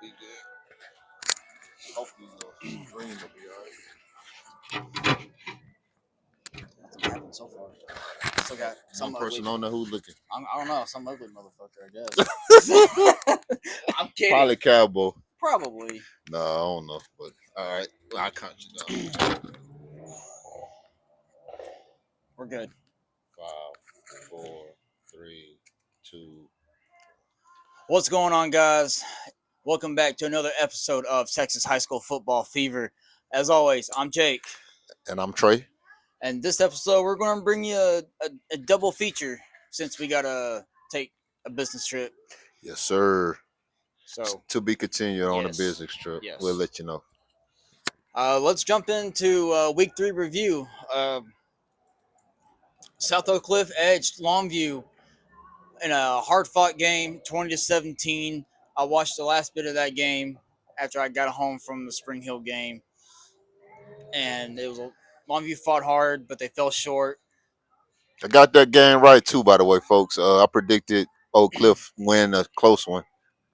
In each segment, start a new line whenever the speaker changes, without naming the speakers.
Be good. Hopefully the green will be alright.
Nothing happened so far. Still got some
One person
ugly.
on there who's looking.
I don't know, some ugly motherfucker, I guess. I'm kidding.
Probably Cowboy.
Probably.
No, I don't know. But all right, I'll count you down.
We're good.
5, 4, 3, 2.
What's going on, guys? Welcome back to another episode of Texas High School Football Fever. As always, I'm Jake.
And I'm Trey.
And this episode, we're going to bring you a double feature since we got to take a business trip.
Yes, sir.
So,
To be continued on the
Yes.
business trip.
Yes.
We'll let you know.
let's jump into week 3 review. South Oak Cliff edged Longview in a hard-fought game, 20-17. I watched the last bit of that game after I got home from the Spring Hill game, and Longview fought hard, but they fell short.
I got that game right too, by the way, folks. I predicted Oak Cliff win a close one.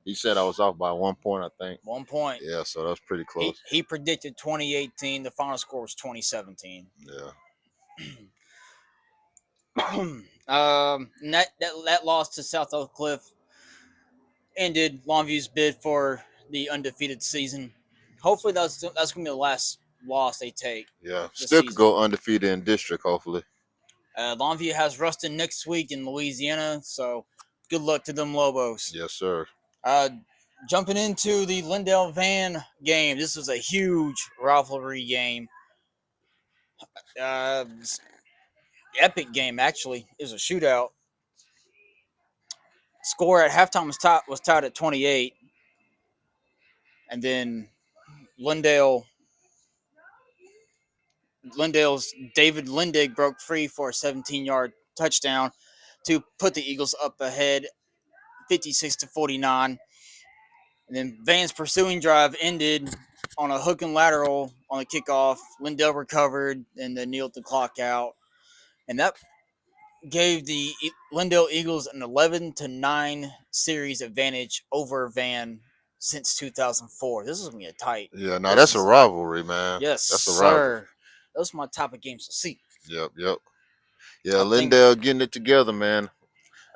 He said I was off by 1 point, I think.
1 point.
Yeah, so that was pretty close.
He predicted 2018. The final score was 2017.
Yeah.
That loss to South Oak Cliff ended Longview's bid for the undefeated season. Hopefully, that's going to be the last loss they take.
Yeah.
this
Still could
season.
go undefeated in district, hopefully.
Longview has Ruston next week in Louisiana, so good luck to them Lobos.
Yes, sir.
Jumping into the Lindale Van game, this was a huge rivalry game. Epic game, actually. It was a shootout. Score at halftime was tied at 28. And then Lindale's David Lindig broke free for a 17-yard touchdown to put the Eagles up ahead 56-49. And then Van's pursuing drive ended on a hook and lateral on the kickoff. Lindale recovered and then kneeled the clock out. And that gave the Lindale Eagles an 11-9 series advantage over Van since 2004. This is going to be a tight.
Yeah, no, that's a rivalry, man.
Yes,
that's a
sir.
rivalry.
Those are my type of games to see.
Yep. Yeah, Lindale getting it together, man.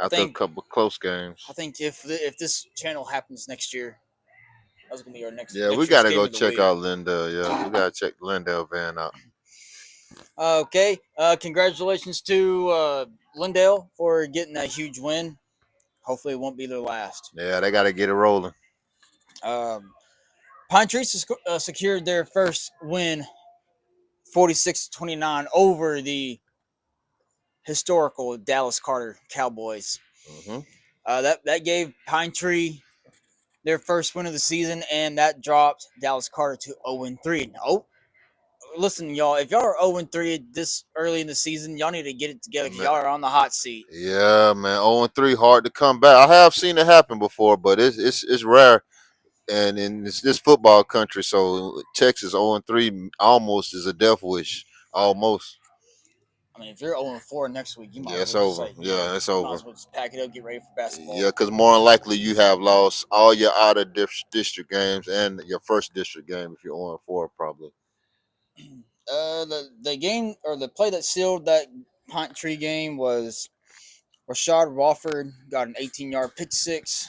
After a couple close games.
I think if this channel happens next year, that's gonna be our next.
Yeah, we gotta go check out Lindale. Yeah, we gotta check Lindale Van out.
Okay. Congratulations to Lindale for getting that huge win. Hopefully, it won't be their last.
Yeah, they gotta get it rolling.
Pine Trees secured their first win, 46-29 over the historical Dallas Carter Cowboys.
Mm-hmm.
That gave Pine Tree their first win of the season, and that dropped Dallas Carter to 0-3. Oh, listen, y'all, if y'all are 0-3 this early in the season, y'all need to get it together because y'all are on the hot seat.
Yeah, man, 0-3, hard to come back. I have seen it happen before, but it's rare. And in this football country, so Texas 0-3 almost is a death wish. Almost.
I mean, if you're 0-4 next week, you might
it's over. It's over.
Might as well just pack it up, get ready for basketball.
Yeah, because more than likely you have lost all your out of district games and your first district game if you're 0-4, probably.
The game or the play that sealed that Pine Tree game was Rashad Wofford got an 18-yard pick six,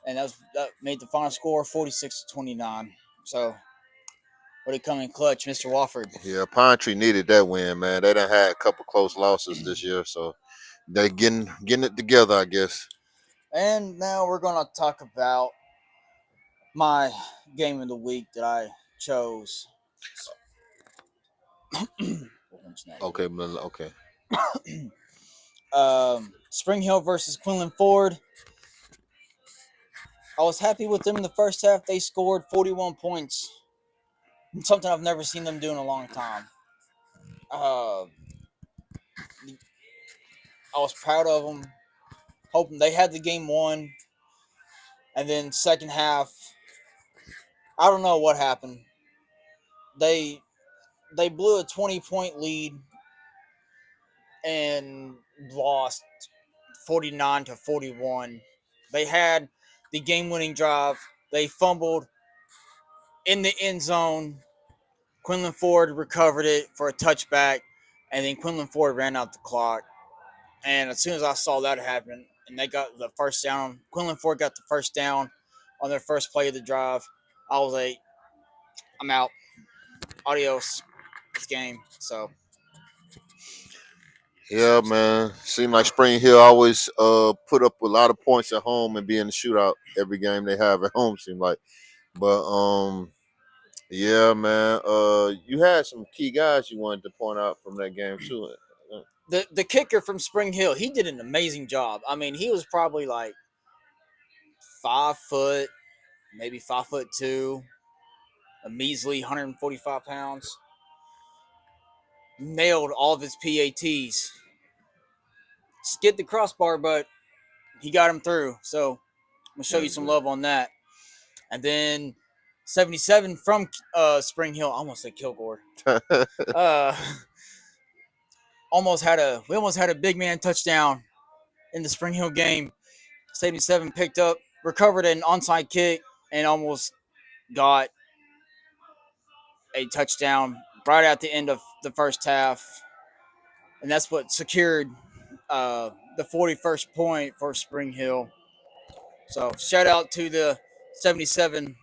and that made the final score 46-29. So, what a coming clutch, Mr. Wofford.
Yeah, Pine Tree needed that win, man. They done had a couple close losses this year, so they're getting it together, I guess.
And now we're going to talk about my game of the week that I chose.
Okay.
Spring Hill versus Quinlan Ford. I was happy with them in the first half. They scored 41 points. Something I've never seen them do in a long time. I was proud of them. Hoping they had the game won. And then second half, I don't know what happened. They blew a 20-point lead and lost 49-41. They had the game-winning drive. They fumbled in the end zone. Quinlan Ford recovered it for a touchback, and then Quinlan Ford ran out the clock. And as soon as I saw that happen, and they got the first down, Quinlan Ford got the first down on their first play of the drive. I was like, I'm out. Adios. This game. So
Yeah, man. Seem like Spring Hill always put up a lot of points at home and be in the shootout every game they have at home. Seem like, but yeah, man. You had some key guys you wanted to point out from that game too.
the kicker from Spring Hill, he did an amazing job. I mean, he was probably like 5 foot, maybe 5'2", a measly 145 pounds. Nailed all of his PATs. Skid the crossbar, but he got him through. So I'm gonna show you some love on that. And then 77 from Spring Hill. I almost said Kilgore. Uh, we almost had a big man touchdown in the Spring Hill game. 77 picked up, recovered an onside kick, and almost got a touchdown right at the end of the first half. And that's what secured the 41st point for Spring Hill. So shout out to the 77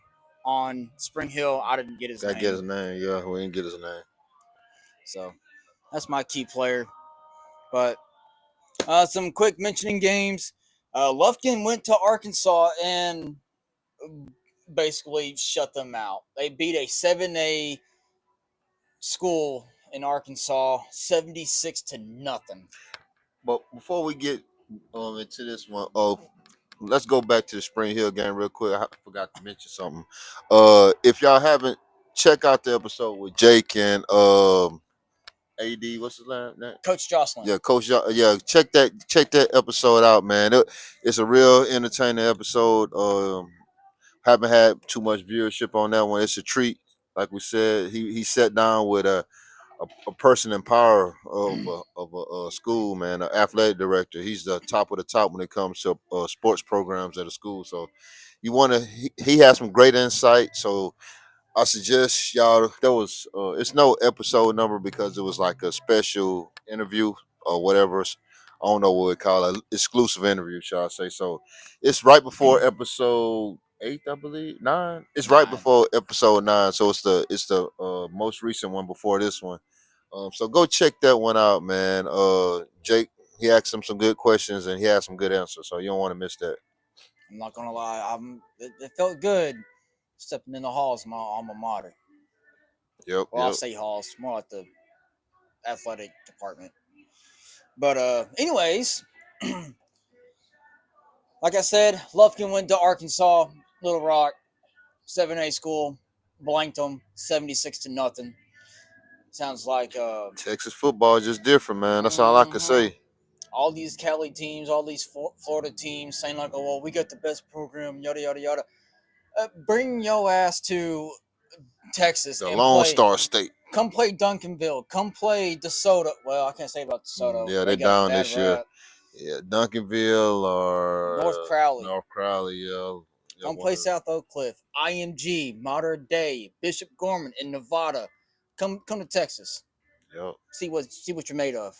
on Spring Hill. I didn't get his
Gotta get his
name.
name. Yeah, we didn't get his name.
So that's my key player. But some quick mentioning games. Lufkin went to Arkansas and basically shut them out. They beat a 7A school in Arkansas 76-0.
But before we get into this one, let's go back to the Spring Hill game real quick. I forgot to mention something. If y'all haven't, check out the episode with Jake and AD. What's his name?
Coach Jocelyn.
Yeah, Yeah, check that episode out, man. It's a real entertaining episode. Haven't had too much viewership on that one. It's a treat. Like we said, he sat down with a person in power of a school, man, an athletic director. He's the top of the top when it comes to sports programs at a school. So you want to, he has some great insight. So I suggest y'all. There was it's no episode number because it was like a special interview or whatever. I don't know what we call it, exclusive interview, shall I say? So it's right before episode 8, I believe 9. It's right
9.
before episode 9, so it's the most recent one before this one. So go check that one out, man. Jake, he asked him some good questions and he had some good answers, so you don't want to miss that.
I'm not gonna lie. It felt good stepping in the halls of my alma mater.
Yep,
Well, I'll
yep.
say halls, more like the athletic department. But anyways, like I said, Lufkin went to Arkansas, Little Rock, 7A school, blanked them 76-0. Sounds like
Texas football is just different, man. That's all I can say.
all these Cali teams, all these Florida teams saying like, "Oh, well, we got the best program," yada yada yada. Bring your ass to Texas
The
and
Lone
play.
Star State.
Come play Duncanville. Come play DeSoto. Well, I can't say about DeSoto.
Yeah,
They
they
got a
down
bad
this year.
rap.
Yeah, Duncanville or
North Crowley.
North Crowley. Yeah.
Come play South Oak Cliff. IMG, Modern Day, Bishop Gorman in Nevada. Come to Texas.
Yep.
See what you're made of.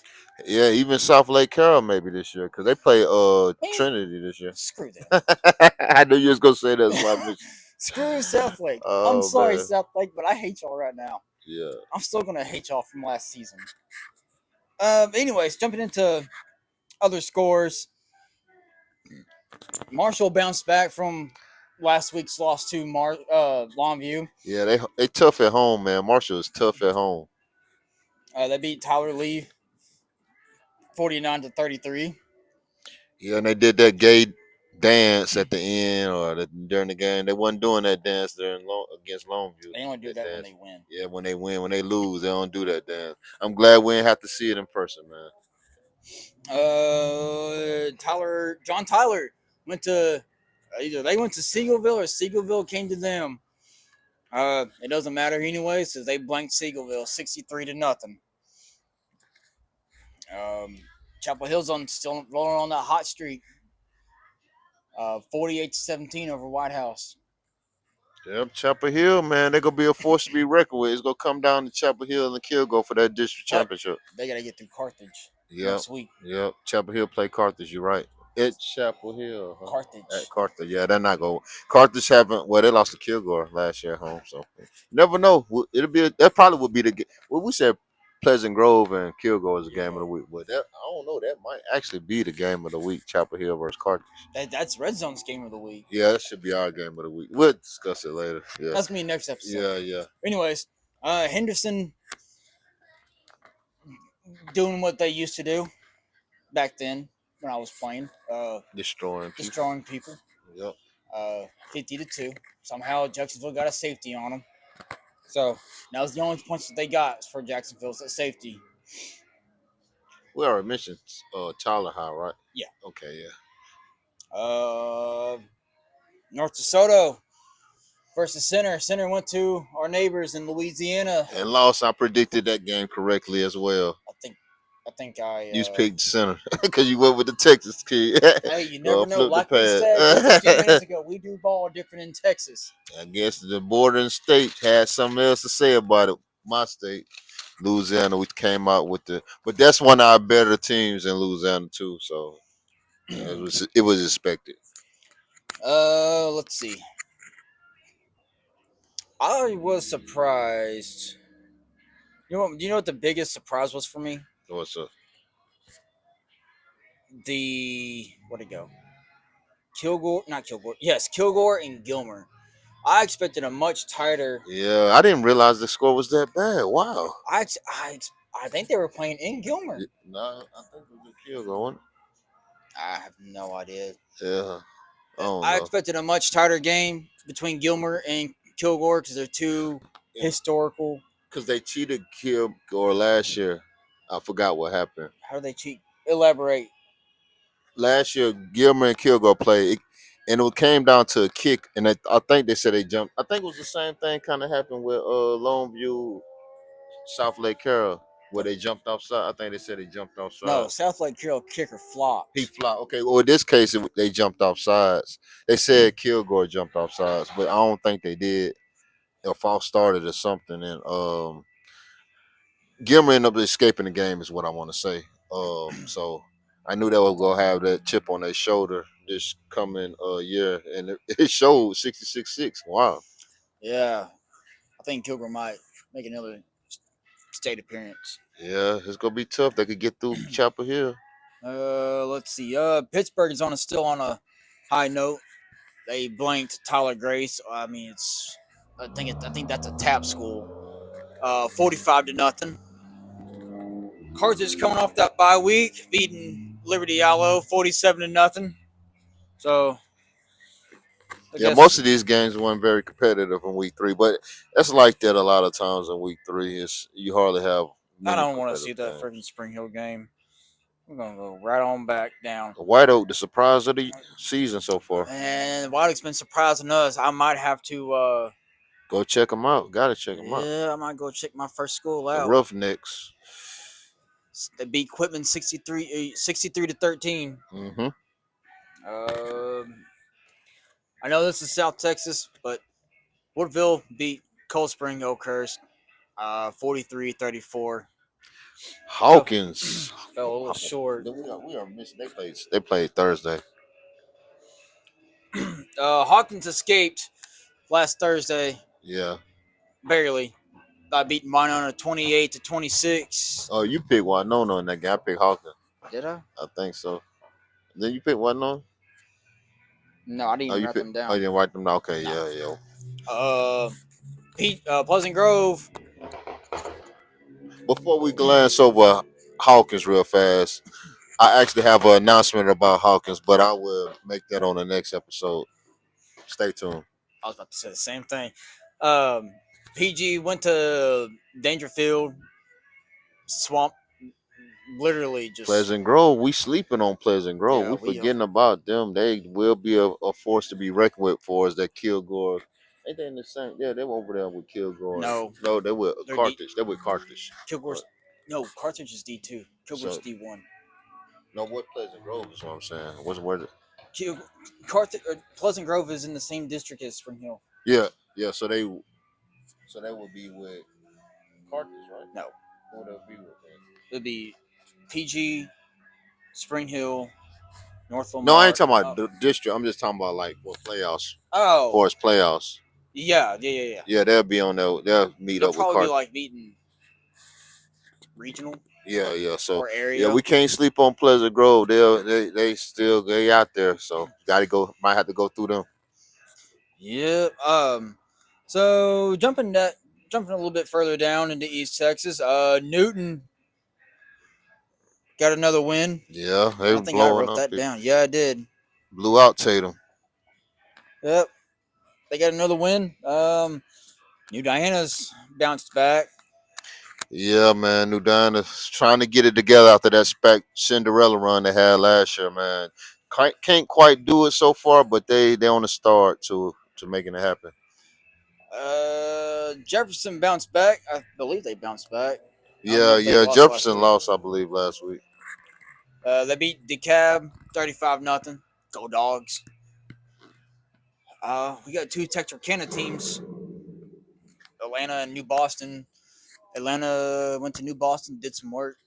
Yeah, even South Lake Carroll maybe this year because they play
Man,
Trinity this year.
screw them.
I knew you was gonna say that. So I mentioned.
Screw South Lake. I'm
Oh
sorry,
man.
South Lake, but I hate y'all right now.
Yeah.
I'm still gonna hate y'all from last season. Anyways, jumping into other scores. Marshall bounced back from last week's loss to Longview.
Yeah, they tough at home, man. Marshall is tough at home.
They beat Tyler Lee 49-33.
Yeah, and they did that gay dance at the end or during the game. They wasn't doing that dance against Longview.
They only do that when
dance.
they win.
Yeah, when they win, when they lose, they don't do that dance. I'm glad we didn't have to see it in person, man.
John Tyler went to either they went to Seagoville or Seagoville came to them. It doesn't matter anyway, since they blanked Seagoville 63-0. Chapel Hill's still rolling on that hot streak. 48-17 over White House.
Yep, Chapel Hill, man, they're gonna be a force to be reckoned with. It's gonna come down to Chapel Hill and Kilgore for that district
But
championship.
they got to get through Carthage
Yep,
next week.
yep. Chapel Hill play Carthage. You're right. At Chapel Hill, huh? At
Carthage.
Carthage, yeah, they're not going. Carthage haven't. Well, they lost to Kilgore last year at home, so you never know. It'll be. That probably would be the. Well, we said Pleasant Grove and Kilgore is the game of the week, but that I don't know. That might actually be the game of the week. Chapel Hill versus Carthage.
That's Red Zone's game of the week.
Yeah, that should be our game of the week. We'll discuss it later. Yeah,
That's gonna be next episode.
yeah.
Anyways, Henderson doing what they used to do back then when I was playing. Destroying people.
Yep.
50-2. Somehow Jacksonville got a safety on them. So that was the only points that they got for Jacksonville's safety.
We already mentioned Tyler High, right?
Yeah.
Okay, yeah.
North DeSoto versus Center. Center went to our neighbors in Louisiana.
And lost. I predicted that game correctly as well.
I think I.
You picked Center because you went with the Texas kid.
Hey, you never know.
Flip
Like
the
we
pad.
said just a few minutes ago, we do ball different in Texas.
I guess the bordering state had something else to say about it. My state, Louisiana, we came out with but that's one of our better teams in Louisiana too. So it was expected.
Let's see. I was surprised. You know what? Do you know what the biggest surprise was for me?
What's up?
Where'd it go? Not Kilgore. Yes, Kilgore and Gilmer. I expected a much tighter.
Yeah, I didn't realize the score was that bad. Wow.
I think they were playing in Gilmer.
No, I think it was a kill going.
I have no idea.
Yeah.
I expected a much tighter game between Gilmer and Kilgore because they're two historical.
Because they cheated Kilgore last year. I forgot what happened.
How do they cheat? Elaborate.
Last year, Gilmer and Kilgore played, and it came down to a kick, and I think they said they jumped. I think it was the same thing kind of happened with Longview, South Lake Carroll, where they jumped offside. I think they said they jumped offside.
No, South Lake Carroll kicker flopped.
He flopped. Okay, well in this case they jumped off sides. They said Kilgore jumped off sides, but I don't think they did. A false started or something, and Gilmer ended up escaping the game, is what I want to say. So I knew they were gonna have that chip on their shoulder this coming year, and it showed 66-6. Wow.
Yeah, I think Kilgore might make another state appearance.
Yeah, it's gonna be tough. They could get through Chapel Hill.
Let's see. Pittsburgh is still on a high note. They blanked Tyler Grace. I mean, I think that's a tap school. 45-0. Carthage coming off that bye week, beating Liberty Allo 47-0. So
Most of these games weren't very competitive in week 3, but that's like that a lot of times in week 3. You hardly have.
I don't want to see that freaking Spring Hill game. We're gonna go right on back down.
White Oak, the surprise of the season so far.
And White Oak's been surprising us. I might have to
go check them out. Gotta check them out.
Yeah, I might go check my first school out.
The Roughnecks.
They beat Quitman 63-13.
Mm-hmm.
I know this is South Texas, but Woodville beat Cold Spring Oakhurst 43-34.
Hawkins
fell a little short.
We are missing. They played Thursday.
Hawkins escaped last Thursday.
Yeah.
Barely. By beating Winona 28-26.
Oh, you picked Winona in that game. I picked Hawkins.
Did I?
I think so. Then you picked Winona?
No, I didn't write them down.
Oh, you didn't write them down? Okay,
no. Pleasant Grove.
Before we glance over Hawkins real fast, I actually have an announcement about Hawkins, but I will make that on the next episode. Stay tuned.
I was about to say the same thing. PG went to Dangerfield, Swamp, literally just.
Pleasant Grove, we sleeping on Pleasant Grove. Yeah, we forgetting about them. They will be a force to be reckoned with for us. That Kilgore. Ain't they in the same? Yeah, they were over there with Kilgore.
No,
they were Carthage. They were Carthage.
Kilgore's no, Carthage is D2. Kilgore's D1.
No, what Pleasant Grove is what I'm saying. Where
Pleasant Grove is in the same district as Spring Hill.
Yeah, yeah. So they would be with Carthage, right?
No,
Who would be with?
it would be PG, Spring Hill, North
No, I ain't
Lamar.
talking about the district. I'm just talking about like for playoffs.
Oh,
For its playoffs.
yeah.
Yeah, they'll be on there. They'll meet
They'll
up with
probably be
Carthage.
like meeting regional
Yeah. So
or
yeah,
area.
we can't sleep on Pleasant Grove. They still they out there. So gotta go. Might have to go through them.
Yep. So jumping a little bit further down into East Texas, Newton got another win.
Yeah, they
I
were
think I
blowing
wrote
up
that
people.
down. Yeah, I did.
Blew out Tatum.
Yep. They got another win. New Diana's bounced back.
Yeah, man. New Dyna's trying to get it together after that Cinderella run they had last year, man. Can't quite do it so far, but they on the start to making it happen.
Jefferson bounced back. I believe they bounced back. I don't know
Yeah,
if they
yeah.
lost last
Jefferson
week.
lost, I believe, last week.
They beat DeKalb 35-0. Go Dogs. We got two Texarkana teams, Atlanta and New Boston. Atlanta went to New Boston, did some work.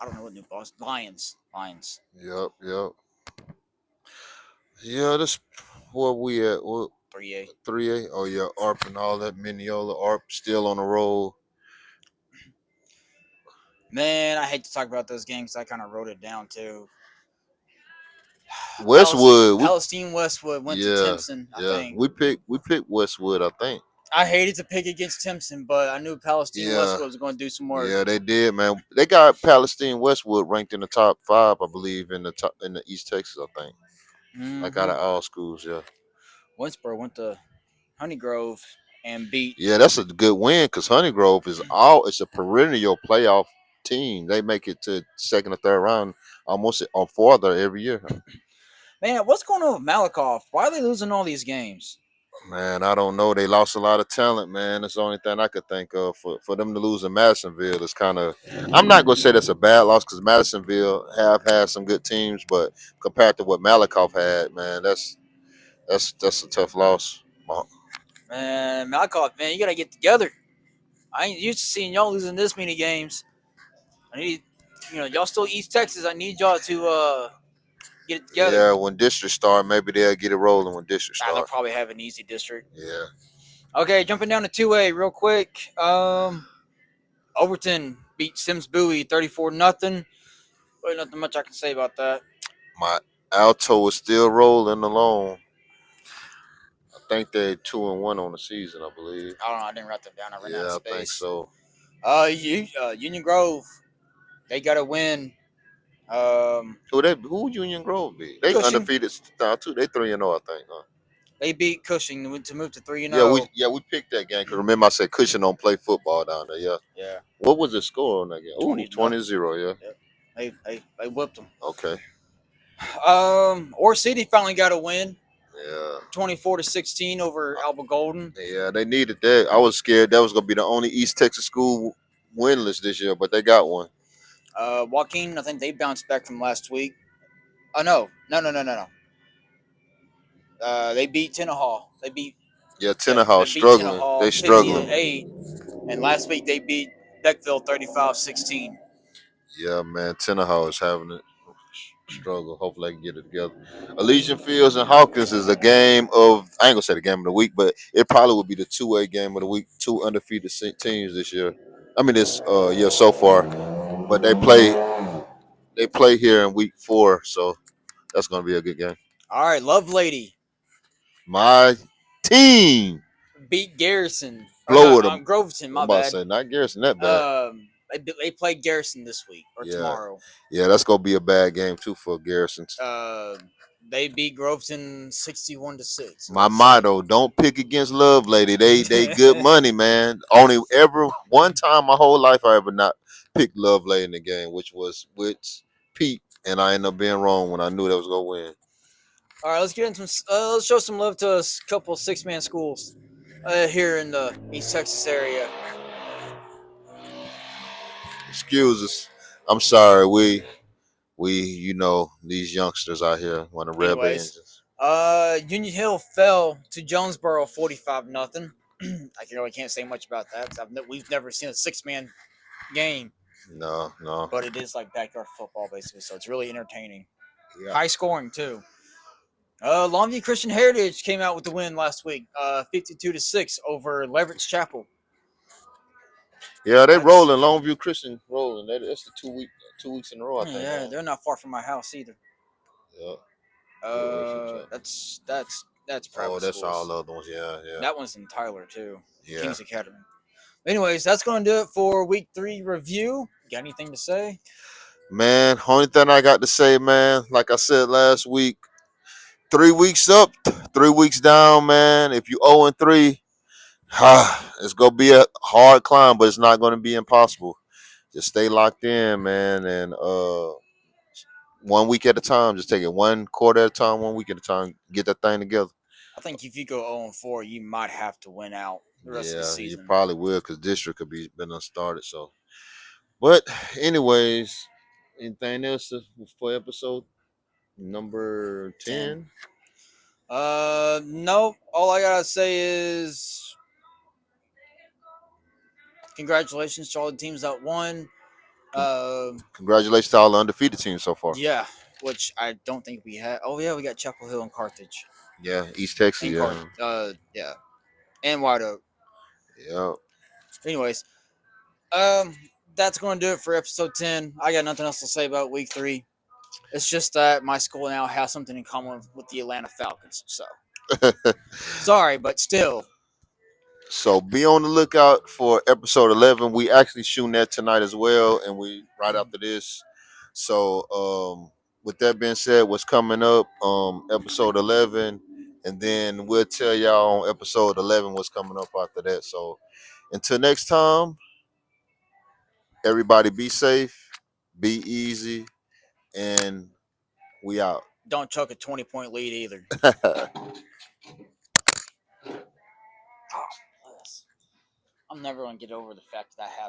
I don't know what New Boston Lions.
Yep. Yeah, this where we at? What
3A.
3A? Oh yeah, ARP and all that. Mineola ARP still on the roll.
Man, I hate to talk about those games. I kind of wrote it down too.
Westwood,
Palestine Westwood went to
yeah,
Timpson, I
yeah.
think.
We picked Westwood, I think.
I hated to pick against Timpson, but I knew Palestine
Yeah,
Westwood was going to do some work.
yeah, they did, man. They got Palestine Westwood ranked in the top 5, I believe, in the East Texas, I think. Like out
Mm-hmm.
of all schools, yeah.
Winsboro went to Honey Grove and beat.
Yeah, that's a good win because Honey Grove it's a perennial playoff team. They make it to second or third round almost or farther every year.
Man, what's going on with Malakoff? Why are they losing all these games?
Man, I don't know. They lost a lot of talent, man. That's the only thing I could think of. For them to lose in Madisonville is kind of. I'm not gonna say that's a bad loss because Madisonville have had some good teams, but compared to what Malakoff had, man, that's a tough loss.
Man, Malakoff, man, you got to get together. I ain't used to seeing y'all losing this many games. I need, y'all still East Texas. I need y'all to get it together.
Yeah, when district start, maybe they'll get it rolling when district
They'll
start.
probably have an easy district.
Yeah.
Okay, jumping down to 2A real quick. Overton beat Sims Bowie 34-0. Really nothing much I can say about that.
My Alto is still rolling along. I think they're 2-1 on the season, I believe.
I don't know. I didn't write that down. I ran out of
Yeah, I
space.
think so.
Union Grove, they got to win.
Who Union Grove be? They
Cushing.
undefeated now too. They 3-0, I think. Huh?
They beat Cushing to move to 3-0.
We picked that game because remember I said Cushion don't play football down there. Yeah.
Yeah.
What was the score on that game?
20-0.
Yeah.
Yep. They whipped them.
Okay.
Ore City finally got a win.
Yeah.
24-16 over Alba Golden.
Yeah, they needed that. I was scared that was gonna be the only East Texas school winless this year, but they got one.
Joaquin, I think they bounced back from last week. Oh no. They beat Tenaha.
Tenaha
They
struggling.
beat Tenaha
They struggling.
50-8, and last week they beat Beckville 35-16.
Yeah, man, Tenaha is having it struggle. Hopefully, they can get it together. Elysian Fields and Hawkins is a game of. I ain't gonna say the game of the week, but it probably would be the 2A game of the week. Two undefeated teams this year. I mean, this year so far, but they play here in week 4, so that's gonna be a good game.
All right, Love Lady
My team
beat Garrison.
blow with them.
Groveton, my
I'm about to
bad.
say not Garrison that bad.
They play Garrison this week or tomorrow.
Yeah, that's gonna be a bad game too for Garrison.
They beat Groveton 61-6.
My motto: don't pick against Love Lady. They good money, man. Only ever one time my whole life I ever not picked Love Lady in the game, which was with Pete, and I ended up being wrong when I knew that was gonna win.
All right, let's get into let's show some love to a couple 6-man schools here in the East Texas area.
Excuse us. I'm sorry. these youngsters out here want to rev their
Anyways,
engines.
Union Hill fell to Jonesboro 45-0. I really can't say much about that. We've never seen a 6-man game,
No.
but it is like backyard football basically, so it's really entertaining.
Yeah.
High scoring too. Longview Christian Heritage came out with the win last week, 52-6 over Leverett Chapel.
Yeah, they
That's-
rolling. Longview Christian rolling. That's the 2 weeks in a row, I think.
Yeah, they're not far from my house either.
Yeah.
That's private
Oh, that's
schools.
all the other ones. Yeah.
That one's in Tyler too.
Yeah.
Kings Academy. Anyways, that's going to do it for week 3 review. Got anything to say?
Man, only thing I got to say, man, like I said last week, 3 weeks up, 3 weeks down, man. If you 0-3, it's gonna be a hard climb, but it's not gonna be impossible. Just stay locked in, man, and 1 week at a time. Just take it 1 quarter at a time, 1 week at a time. Get that thing together.
I think if you go 0-4, you might have to win out the rest of the
Yeah,
season.
you probably will because district could be been unstarted. So, but anyways, anything else for episode number 10?
No. All I gotta say is congratulations to all the teams that won.
Congratulations to all the undefeated teams so far.
Yeah, which I don't think we had. Oh yeah, we got Chapel Hill and Carthage.
Yeah, East Texas.
And
Yeah.
yeah, and White Oak.
Yeah.
Anyways, that's going to do it for episode 10. I got nothing else to say about week 3. It's just that my school now has something in common with the Atlanta Falcons. So sorry, but still.
So be on the lookout for episode 11. We actually shooting that tonight as well, and we right after this. So with that being said, what's coming up? Episode 11, and then we'll tell y'all on episode 11 what's coming up after that. So until next time, everybody be safe, be easy, and we out.
Don't chuck a 20-point lead either. I'm never going to get over the fact that I have